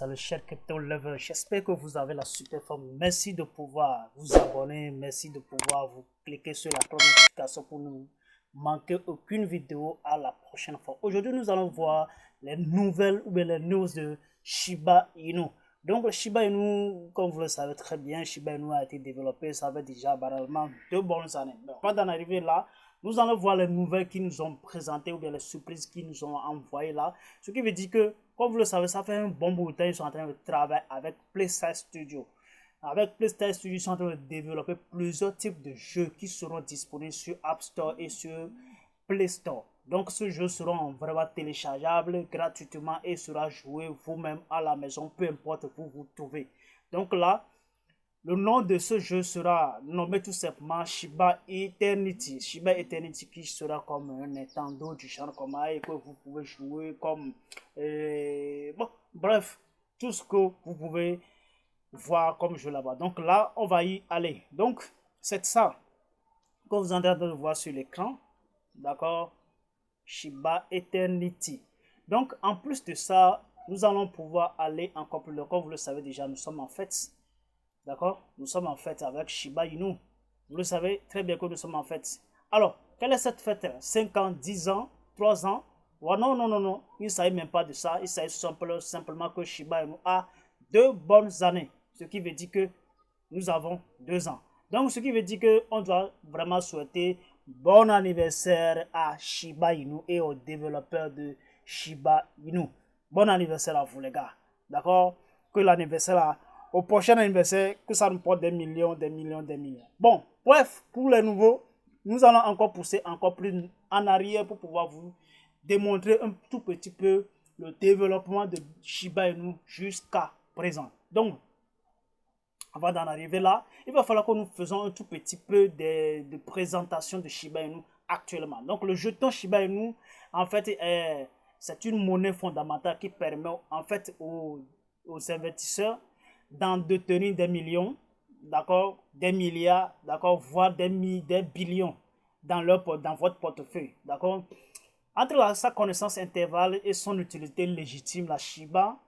salue, cher Crypto Lover. J'espère que vous avez la super forme. Merci de pouvoir vous abonner. Merci de pouvoir vous cliquer sur la cloche de notification pour ne manquer aucune vidéo à la prochaine fois. Aujourd'hui, nous allons voir les nouvelles ou bien les news de Shiba Inu. Donc, le Shiba Inu, comme vous le savez très bien, Shiba Inu a été développé, ça fait déjà banalement 2 bonnes années. Mais avant d'en arriver là, nous allons voir les nouvelles qui nous ont présentées ou bien les surprises qui nous ont envoyées là. Ce qui veut dire que, comme vous le savez, ça fait un bon bout de temps, ils sont en train de travailler avec PlayStation Studio. Avec PlayStation Studio, ils sont en train de développer plusieurs types de jeux qui seront disponibles sur App Store et sur Play Store. Donc, ces jeux seront vraiment téléchargeables gratuitement et sera joué vous-même à la maison, peu importe où vous trouvez. Donc là, le nom de ce jeu sera nommé tout simplement Shiba Eternity. Shiba Eternity qui sera comme un Nintendo du genre comme et que vous pouvez jouer comme... bon, bref, tout ce que vous pouvez voir comme jeu là-bas. Donc là, on va y aller. Donc, c'est ça que vous êtes en train de voir sur l'écran. D'accord? Shiba Eternity. Donc, en plus de ça, nous allons pouvoir aller encore plus loin. Comme vous le savez déjà, nous sommes en fait... D'accord? Nous sommes en fête avec Shiba Inu. Vous le savez très bien que nous sommes en fête. Alors, quelle est cette fête? 5 ans, 10 ans, 3 ans? Oh, non, non, non, non. Il ne s'agit même pas de ça. Il s'agit simplement que Shiba Inu a 2 bonnes années. Ce qui veut dire que nous avons 2 ans. Donc, ce qui veut dire qu'on doit vraiment souhaiter bon anniversaire à Shiba Inu et aux développeurs de Shiba Inu. Bon anniversaire à vous, les gars. D'accord? Que l'anniversaire au prochain anniversaire, que ça nous porte des millions, des millions, des millions. Bon, bref, pour les nouveaux, nous allons encore pousser encore plus en arrière pour pouvoir vous démontrer un tout petit peu le développement de Shiba Inu jusqu'à présent. Donc, avant d'en arriver là, il va falloir que nous faisons un tout petit peu de présentation de Shiba Inu actuellement. Donc, le jeton Shiba Inu, en fait, c'est une monnaie fondamentale qui permet en fait aux investisseurs d'en détenir des millions, d'accord, des milliards, d'accord, voire des billions dans votre portefeuille, d'accord. Entre sa connaissance intervalle et son utilité légitime, la Shiba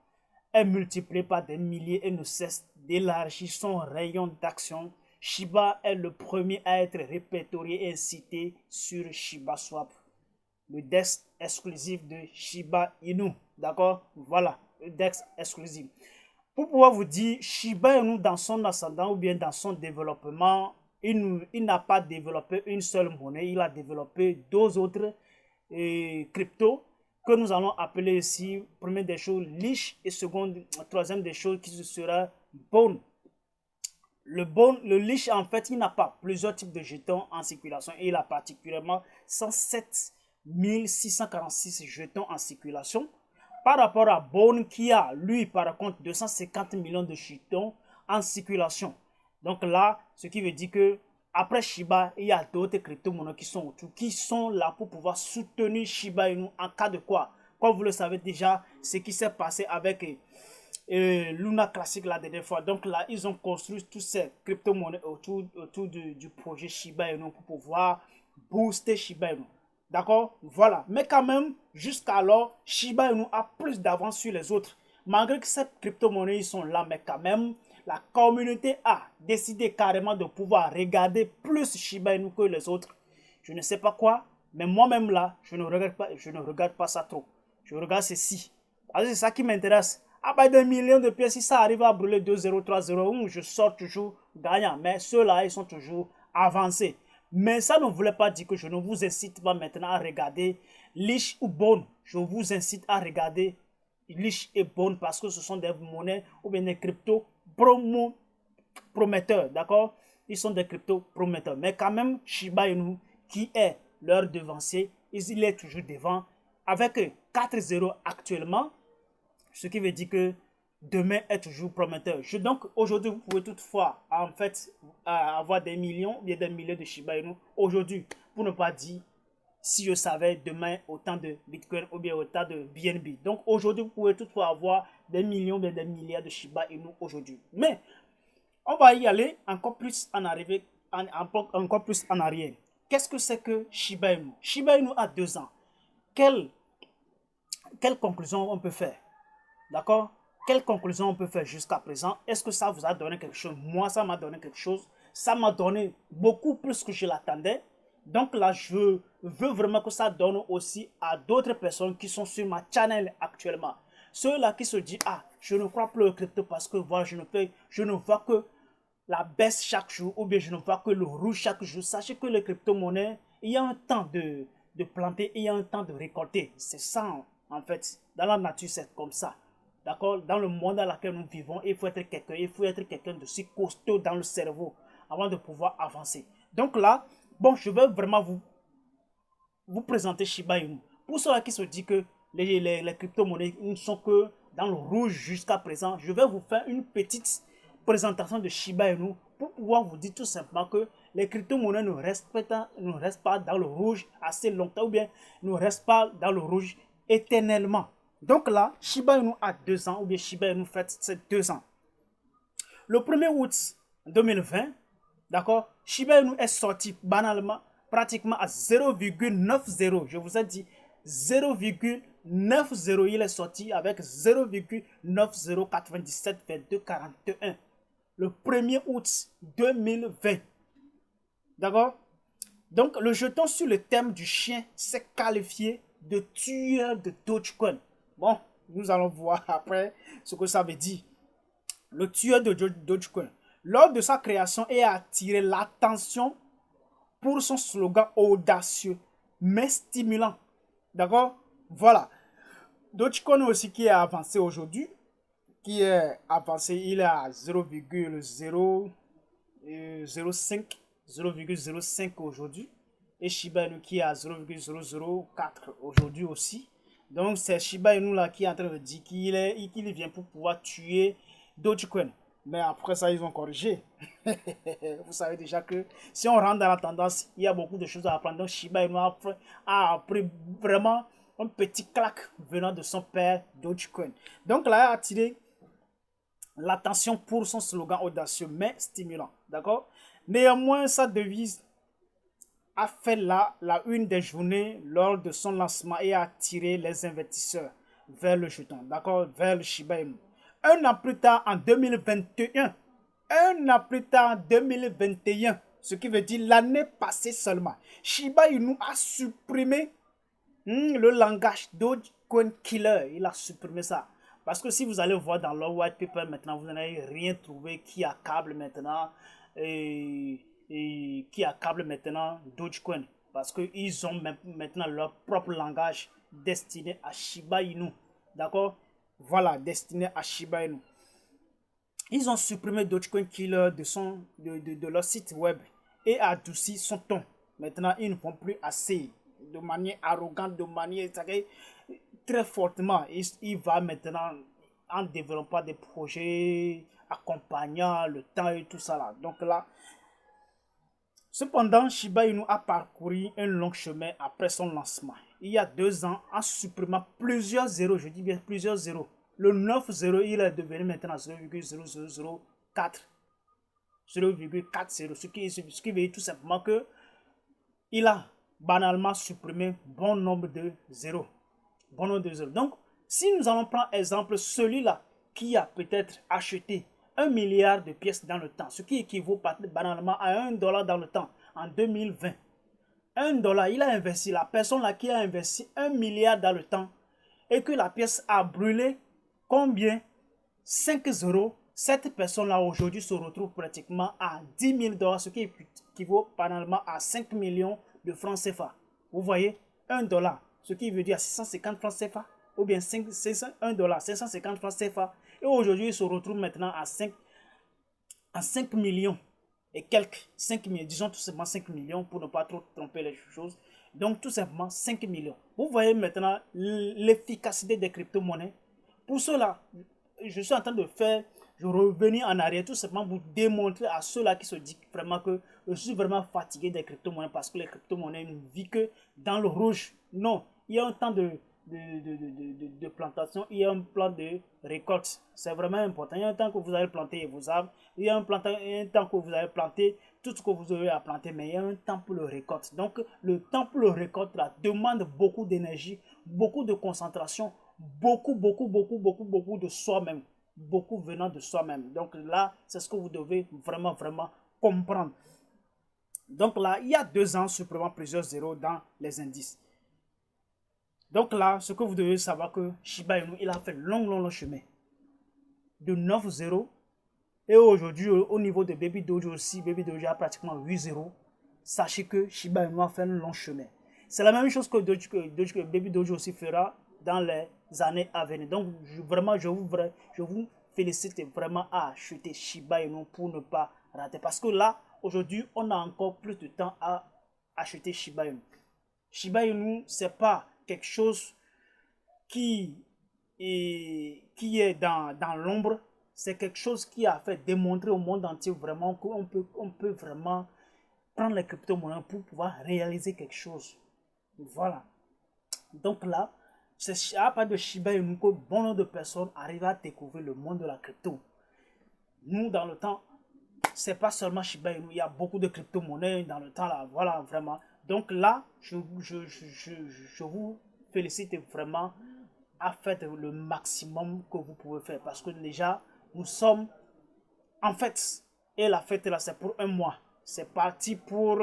est multipliée par des milliers et ne cesse d'élargir son rayon d'action. Shiba est le premier à être répertorié et cité sur ShibaSwap, le DEX exclusif de Shiba Inu, d'accord, voilà, le DEX exclusif. Pour pouvoir vous dire, Shiba Inu dans son ascendant ou bien dans son développement, il n'a pas développé une seule monnaie, il a développé 2 autres cryptos que nous allons appeler ici, première des choses, Leash et troisième des choses qui sera Bone. Le Leash, en fait, il n'a pas plusieurs types de jetons en circulation et il a particulièrement 107 646 jetons en circulation. Par rapport à Bone qui a, lui, par contre, 250 millions de jetons en circulation. Donc là, ce qui veut dire que après Shiba, il y a d'autres crypto-monnaies qui sont autour, qui sont là pour pouvoir soutenir Shiba Inu en cas de quoi. Comme vous le savez déjà, ce qui s'est passé avec Luna Classic la dernière fois. Donc là, ils ont construit toutes ces crypto-monnaies autour du projet Shiba Inu pour pouvoir booster Shiba Inu. D'accord? Voilà. Mais quand même, jusqu'alors, Shiba Inu a plus d'avance sur les autres. Malgré que ces crypto-monnaies sont là, mais quand même, la communauté a décidé carrément de pouvoir regarder plus Shiba Inu que les autres. Je ne sais pas quoi, mais moi-même là, je ne regarde pas ça trop. Je regarde ceci. C'est ça qui m'intéresse. Ah bah des millions de pièces, si ça arrive à brûler 2-0, 3-0, je sors toujours gagnant. Mais ceux-là, ils sont toujours avancés. Mais ça ne voulait pas dire que je ne vous incite pas maintenant à regarder Leash ou Bone. Je vous incite à regarder Leash et Bone parce que ce sont des monnaies ou bien des cryptos prometteurs, d'accord? Ils sont des cryptos prometteurs. Mais quand même, Shiba Inu, qui est leur devancier, il est toujours devant avec 4-0 actuellement, ce qui veut dire que demain est toujours prometteur. Donc aujourd'hui, vous pouvez toutefois en fait avoir des millions, bien des milliers de Shiba Inu aujourd'hui, pour ne pas dire si je savais demain autant de Bitcoin ou bien autant de BNB. Donc aujourd'hui, vous pouvez toutefois avoir des millions, bien des milliards de Shiba Inu aujourd'hui. Mais on va y aller encore plus encore plus en arrière. Qu'est-ce que c'est que Shiba Inu? Shiba Inu a 2 ans. Quelle conclusion on peut faire? D'accord? quelle conclusion on peut faire jusqu'à présent? Est-ce que ça vous a donné quelque chose? Moi, ça m'a donné quelque chose. Ça m'a donné beaucoup plus que je l'attendais. Donc là, je veux vraiment que ça donne aussi à d'autres personnes qui sont sur ma channel actuellement. Ceux-là qui se disent, ah, je ne crois plus au crypto parce que voilà, je ne vois que la baisse chaque jour ou bien je ne vois que le rouge chaque jour. Sachez que les crypto-monnaies, il y a un temps de planter et il y a un temps de récolter. C'est ça, en fait. Dans la nature, c'est comme ça. D'accord? Dans le monde dans lequel nous vivons, il faut être quelqu'un de si costaud dans le cerveau avant de pouvoir avancer. Donc là, bon, je vais vraiment vous présenter Shiba Inu. Pour ceux qui se disent que les crypto-monnaies ne sont que dans le rouge jusqu'à présent, je vais vous faire une petite présentation de Shiba Inu pour pouvoir vous dire tout simplement que les crypto-monnaies ne restent pas dans le rouge assez longtemps ou bien ne restent pas dans le rouge éternellement. Donc là, Shiba Inu a 2 ans ou bien Shiba Inu fête ses 2 ans. Le 1er août 2020, d'accord, Shiba Inu est sorti banalement pratiquement à 0,90. Je vous ai dit 0,90. Il est sorti avec 0,90972241 le 1er août 2020. D'accord? Donc, le jeton sur le thème du chien s'est qualifié de tueur de Dogecoin. Bon, nous allons voir après ce que ça veut dire. Le tueur de Dogecoin. Lors de sa création, il a attiré l'attention pour son slogan audacieux, mais stimulant. D'accord? Voilà. Dogecoin aussi qui est avancé aujourd'hui. Il est à 0,05 aujourd'hui. Et Shiba Inu qui est à 0,004 aujourd'hui aussi. Donc c'est Shiba Inu là qui est en train de dire qu'il vient pour pouvoir tuer Dogecoin. Mais après ça, ils ont corrigé. Vous savez déjà que si on rentre dans la tendance, il y a beaucoup de choses à apprendre. Donc Shiba Inu a appris vraiment un petit claque venant de son père Dogecoin. Donc là, il a attiré l'attention pour son slogan audacieux mais stimulant. D'accord? Néanmoins, sa devise a fait la une des journées lors de son lancement et a attiré les investisseurs vers le jeton, d'accord, vers le Shiba Inu. Un an plus tard, en 2021, ce qui veut dire l'année passée seulement, Shiba Inu a supprimé le langage Dogecoin Killer. Il a supprimé ça. Parce que si vous allez voir dans leur white paper maintenant, vous n'allez rien trouver qui accable maintenant Dogecoin. Parce qu'ils ont maintenant leur propre langage destiné à Shiba Inu. D'accord? Voilà, destiné à Shiba Inu. Ils ont supprimé Dogecoin Killer de leur site web et adouci son ton. Maintenant, ils ne vont plus assez de manière arrogante, de manière très fortement. Il va maintenant en développant des projets accompagnant le temps et tout ça là. Donc là, cependant, Shiba Inu a parcouru un long chemin après son lancement. Il y a 2 ans, en supprimant plusieurs zéros, je dis bien plusieurs zéros. Le 9,0, il est devenu maintenant 0,0004. 0,40, ce qui veut dire tout simplement que il a banalement supprimé bon nombre de zéros. Donc, si nous allons prendre exemple celui-là qui a peut-être acheté 1 milliard de pièces dans le temps, ce qui équivaut banalement à $1 dans le temps en 2020. $1, il a investi, la personne là qui a investi 1 milliard dans le temps et que la pièce a brûlé combien? 5 euros. Cette personne-là aujourd'hui se retrouve pratiquement à $10 000, ce qui équivaut banalement à 5 millions de francs CFA. Vous voyez, $1, ce qui veut dire 650 francs CFA, ou bien $1, 550 francs CFA. Et aujourd'hui, il se retrouve maintenant à 5 millions et quelques, 5 millions, disons tout simplement 5 millions pour ne pas trop tromper les choses. Donc tout simplement 5 millions. Vous voyez maintenant l'efficacité des crypto-monnaies. Pour cela, je suis en train de revenir en arrière tout simplement pour démontrer à ceux-là qui se disent vraiment que je suis vraiment fatigué des crypto-monnaies parce que les crypto-monnaies ne vivent que dans le rouge. Non, il y a un temps de plantation, il y a un plan de récolte. C'est vraiment important. Il y a un temps que vous allez planter vos arbres, il y a un temps que vous allez planter tout ce que vous aurez à planter, mais il y a un temps pour le récolte. Donc, le temps pour le récolte là, demande beaucoup d'énergie, beaucoup de concentration, beaucoup de soi-même. beaucoup venant de soi-même. Donc là, c'est ce que vous devez vraiment comprendre. Donc là, il y a 2 ans supplément plusieurs zéros dans les indices. Donc là, ce que vous devez savoir que Shiba Inu, il a fait long chemin. De 9-0. Et aujourd'hui, au niveau de Baby Dojo aussi, Baby Dojo a pratiquement 8-0. Sachez que Shiba Inu a fait un long chemin. C'est la même chose que Baby Dojo aussi fera dans les années à venir. Donc, vraiment, je vous félicite vraiment à acheter Shiba Inu pour ne pas rater. Parce que là, aujourd'hui, on a encore plus de temps à acheter Shiba Inu. Shiba Inu, c'est pas quelque chose qui est dans l'ombre. C'est quelque chose qui a fait démontrer au monde entier vraiment qu'on peut vraiment prendre les crypto-monnaies pour pouvoir réaliser quelque chose. Voilà. Donc là, c'est à part de Shiba Inu que bon nombre de personnes arrivent à découvrir le monde de la crypto. Nous, dans le temps, c'est pas seulement Shiba Inu, il y a beaucoup de crypto-monnaies dans le temps là. Voilà, vraiment. Donc là, je vous félicite vraiment à faire le maximum que vous pouvez faire. Parce que déjà, nous sommes en fête. Et la fête là, c'est pour un mois. C'est parti pour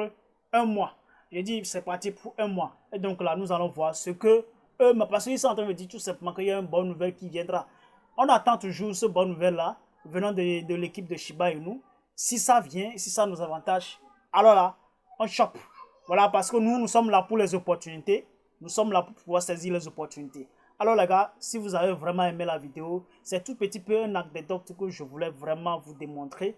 un mois. Je dis, c'est parti pour un mois. Et donc là, nous allons voir ce que eux, parce qu'ils sont en train de me dire tout simplement qu'il y a une bonne nouvelle qui viendra. On attend toujours ce bonne nouvelle là, venant de l'équipe de Shiba Inu. Si ça vient, si ça nous avantage, alors là, on chope. Voilà, parce que nous sommes là pour les opportunités. Nous sommes là pour pouvoir saisir les opportunités. Alors les gars, si vous avez vraiment aimé la vidéo, c'est tout petit peu un anecdote que je voulais vraiment vous démontrer.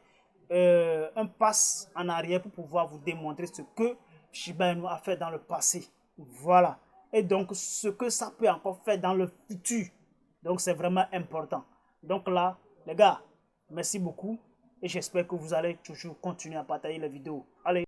Un passe en arrière pour pouvoir vous démontrer ce que Shiba Inu a fait dans le passé. Voilà. Et donc, ce que ça peut encore faire dans le futur. Donc, c'est vraiment important. Donc là, les gars, merci beaucoup. Et j'espère que vous allez toujours continuer à partager les vidéos. Allez.